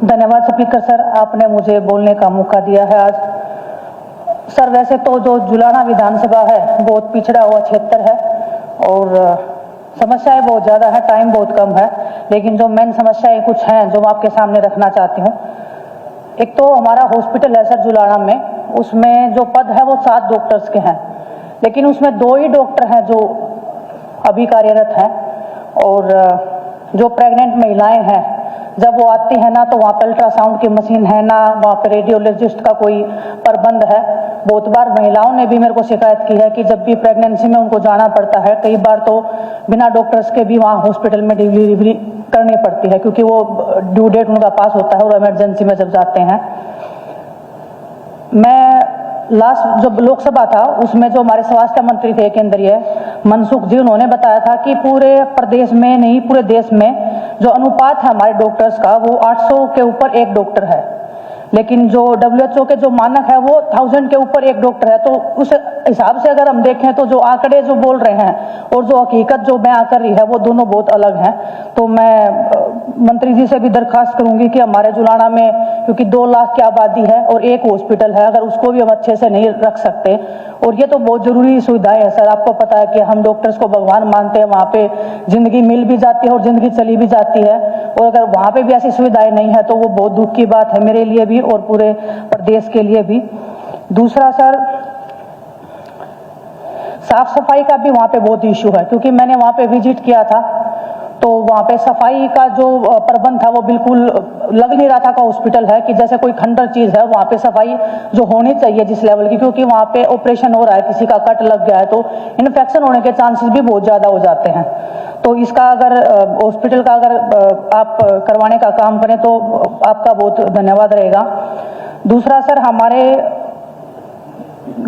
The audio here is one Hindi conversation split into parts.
धन्यवाद स्पीकर सर, आपने मुझे बोलने का मौका दिया है आज। सर वैसे तो जो जुलाना विधानसभा है बहुत पिछड़ा हुआ क्षेत्र है और समस्याएं बहुत ज़्यादा है, टाइम बहुत कम है, लेकिन जो मेन समस्याएं कुछ हैं जो मैं आपके सामने रखना चाहती हूँ। एक तो हमारा हॉस्पिटल है सर जुलाना में, उसमें जो पद है वो 7 डॉक्टर्स के हैं, लेकिन उसमें 2 ही डॉक्टर हैं जो अभी कार्यरत हैं। और जो प्रेग्नेंट महिलाएं हैं जब वो आती है ना तो वहाँ पर अल्ट्रासाउंड की मशीन है ना, वहाँ पर रेडियोलॉजिस्ट का कोई प्रबंध है। बहुत बार महिलाओं ने भी मेरे को शिकायत की है कि जब भी प्रेगनेंसी में उनको जाना पड़ता है, कई बार तो बिना डॉक्टर्स के भी वहाँ हॉस्पिटल में डिलीवरी करनी पड़ती है, क्योंकि वो ड्यू डेट उनका पास होता है और इमरजेंसी में जब जाते हैं। मैं लास्ट जब लोकसभा था उसमें जो हमारे स्वास्थ्य मंत्री थे केंद्रीय मनसुख जी, उन्होंने बताया था कि पूरे प्रदेश में नहीं पूरे देश में जो अनुपात है हमारे डॉक्टर्स का वो 800 के ऊपर 1 डॉक्टर है, लेकिन जो WHO के जो मानक है वो 1000 के ऊपर 1 डॉक्टर है। तो उस हिसाब से अगर हम देखें तो जो आंकड़े जो बोल रहे हैं और जो हकीकत जो बयां कर रही है वो दोनों बहुत अलग हैं। तो मैं मंत्री जी से भी दरखास्त करूंगी कि हमारे जुलाना में क्योंकि 2 लाख की आबादी है और 1 हॉस्पिटल है, अगर उसको भी हम अच्छे से नहीं रख सकते, और ये तो बहुत जरूरी सुविधाएं है सर। आपको पता है कि हम डॉक्टर्स को भगवान मानते हैं, वहाँ पे जिंदगी मिल भी जाती है और जिंदगी चली भी जाती है, और अगर वहाँ पे भी ऐसी सुविधाएं नहीं है तो वो बहुत दुख की बात है मेरे लिए भी और पूरे प्रदेश के लिए भी। दूसरा सर, साफ सफाई का भी वहाँ पे बहुत इश्यू है, क्योंकि मैंने वहाँ पे विजिट किया था तो वहाँ पे सफाई का जो प्रबंध था वो बिल्कुल लग नहीं रहा था का हॉस्पिटल है कि जैसे कोई खंडर चीज है। वहाँ पे सफाई जो होनी चाहिए जिस लेवल की, क्योंकि वहाँ पे ऑपरेशन हो रहा है, किसी का कट लग गया है तो इन्फेक्शन होने के चांसेस भी बहुत ज्यादा हो जाते हैं। तो इसका अगर हॉस्पिटल का अगर आप करवाने का काम करें तो आपका बहुत धन्यवाद रहेगा। दूसरा सर, हमारे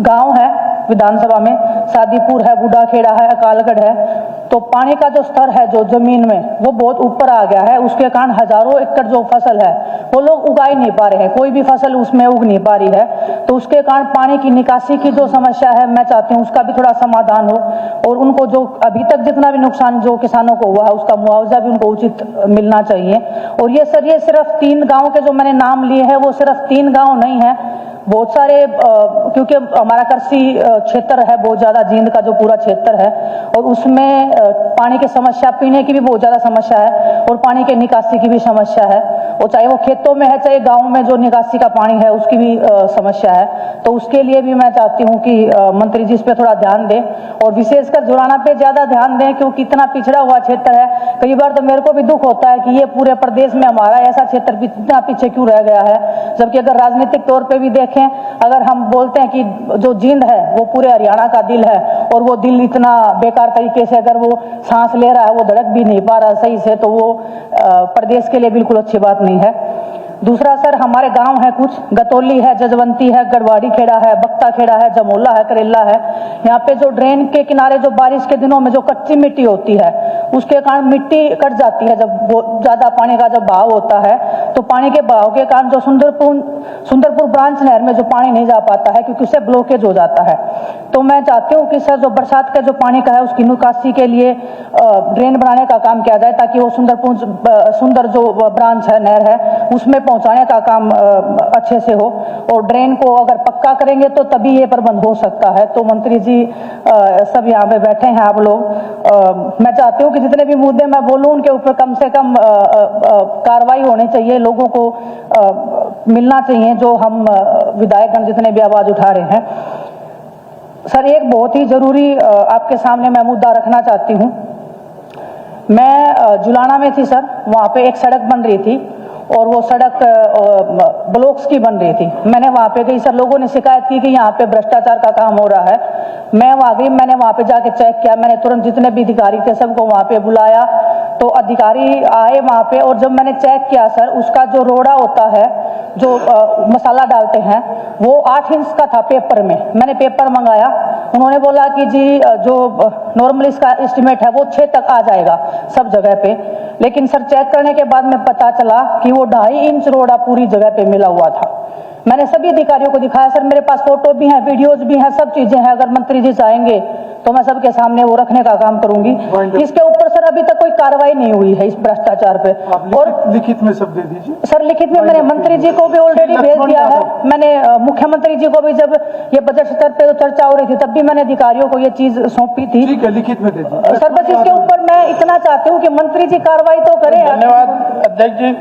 गांव है विधानसभा में, शादीपुर है, बूढ़ाखेड़ा है, अकालगढ़ है, तो पानी का जो स्तर है जो जमीन में वो बहुत ऊपर आ गया है। उसके कारण हजारों एकड़ जो फसल है वो लोग उगा ही नहीं पा रहे हैं, कोई भी फसल उसमें उग नहीं पा रही है। तो उसके कारण पानी की निकासी की जो समस्या है मैं चाहती हूँ उसका भी थोड़ा समाधान हो, और उनको जो अभी तक जितना भी नुकसान जो किसानों को हुआ है उसका मुआवजा भी उनको उचित मिलना चाहिए। और ये सर, ये सिर्फ 3 गाँव के जो मैंने नाम लिए हैं वो सिर्फ 3 गाँव नहीं है, बहुत सारे, क्योंकि हमारा कृषि क्षेत्र है बहुत ज्यादा, जींद का जो पूरा क्षेत्र है, और उसमें पानी की समस्या, पीने की भी बहुत ज्यादा समस्या है और पानी के निकासी की भी समस्या है, और चाहे वो खेतों में है चाहे गांव में जो निकासी का पानी है उसकी भी समस्या है। तो उसके लिए भी मैं चाहती हूँ कि मंत्री जी इस पे थोड़ा ध्यान दें, और विशेषकर जुलाना पे ज्यादा ध्यान दें, क्योंकि इतना पिछड़ा हुआ क्षेत्र है। कई बार तो मेरे को भी दुख होता है कि ये पूरे प्रदेश में हमारा ऐसा क्षेत्र इतना पीछे क्यों रह गया है, जबकि अगर राजनीतिक तौर पर भी देखें, अगर हम बोलते हैं कि जो जींद है वो पूरे हरियाणा का दिल है, और वो दिल इतना बेकार तरीके से अगर वो सांस ले रहा है, वो धड़क भी नहीं पा रहा सही से, तो वो प्रदेश के लिए बिल्कुल अच्छी बात नहीं है। दूसरा सर, हमारे गांव है कुछ, गतौली है, जजवंती है, गढ़वाड़ी खेड़ा है, बख्ता खेड़ा है, जमोला है, करेला है। यहाँ पे जो ड्रेन के किनारे जो बारिश के दिनों में जो कच्ची मिट्टी होती है उसके कारण मिट्टी कट जाती है। जब बहुत ज्यादा पानी का जब बहाव होता है तो पानी के बहाव के कारण जो सुंदरपुर ब्रांच नहर में जो पानी नहीं जा पाता है, क्योंकि उससे ब्लॉकेज हो जाता है। तो मैं चाहती हूँ कि सर जो बरसात का जो पानी का है उसकी निकासी के लिए ड्रेन बनाने का काम किया जाए, ताकि वो सुंदर जो ब्रांच है, नहर है, उसमें पहुंचाने का काम अच्छे से हो। और ड्रेन को अगर पक्का करेंगे तो तभी ये प्रबंध हो सकता है। तो मंत्री जी सब यहाँ पे बैठे हैं आप लोग, मैं चाहती हूँ कि जितने भी मुद्दे मैं बोलूँ उनके ऊपर कम से कम कार्रवाई होनी चाहिए, लोगों को मिलना चाहिए जो हम विधायकगण जितने भी आवाज उठा रहे हैं। सर, एक बहुत ही जरूरी आपके सामने मैं मुद्दा रखना चाहती हूँ। मैं जुलाना में थी सर, वहाँ पे एक सड़क बन रही थी और वो सड़क ब्लॉक्स की बन रही थी। मैंने वहाँ पे गई सर, लोगों ने शिकायत की कि यहाँ पे भ्रष्टाचार का काम हो रहा है। मैं वहाँ गई, मैंने वहाँ पे जाके चेक किया, मैंने तुरंत जितने भी अधिकारी थे सबको वहाँ पे बुलाया, तो अधिकारी आए वहाँ पे, और जब मैंने चेक किया सर, उसका जो रोड़ा होता है जो मसाला डालते हैं वो 8 इंच का था पेपर में। मैंने पेपर मंगाया उन्होंने बोला कि जी जो नॉर्मल इसका एस्टिमेट है वो 6 तक आ जाएगा सब जगह पे, लेकिन सर चेक करने के बाद में पता चला कि वो 2.5 इंच रोड़ा पूरी जगह पे मिला हुआ था। मैंने सभी अधिकारियों को दिखाया सर, मेरे पास फोटो भी हैं, वीडियोज भी हैं, सब चीजें हैं। अगर मंत्री जी चाहेंगे तो मैं सबके सामने वो रखने का काम करूंगी। इसके ऊपर सर अभी तक कोई कार्रवाई नहीं हुई है इस भ्रष्टाचार पे। और लिखित में सब दे दीजिए सर, लिखित में मैंने मंत्री जी को भी ऑलरेडी भेज दिया है। मैंने मुख्यमंत्री जी को भी, जब ये बजट स्तर पे चर्चा हो रही थी तब भी मैंने अधिकारियों को ये चीज सौंपी थी। ठीक है, लिखित में दे दीजिए सर बस इसके ऊपर मैं इतना चाहती हूँ कि मंत्री जी कार्रवाई तो करें। धन्यवाद अध्यक्ष जी।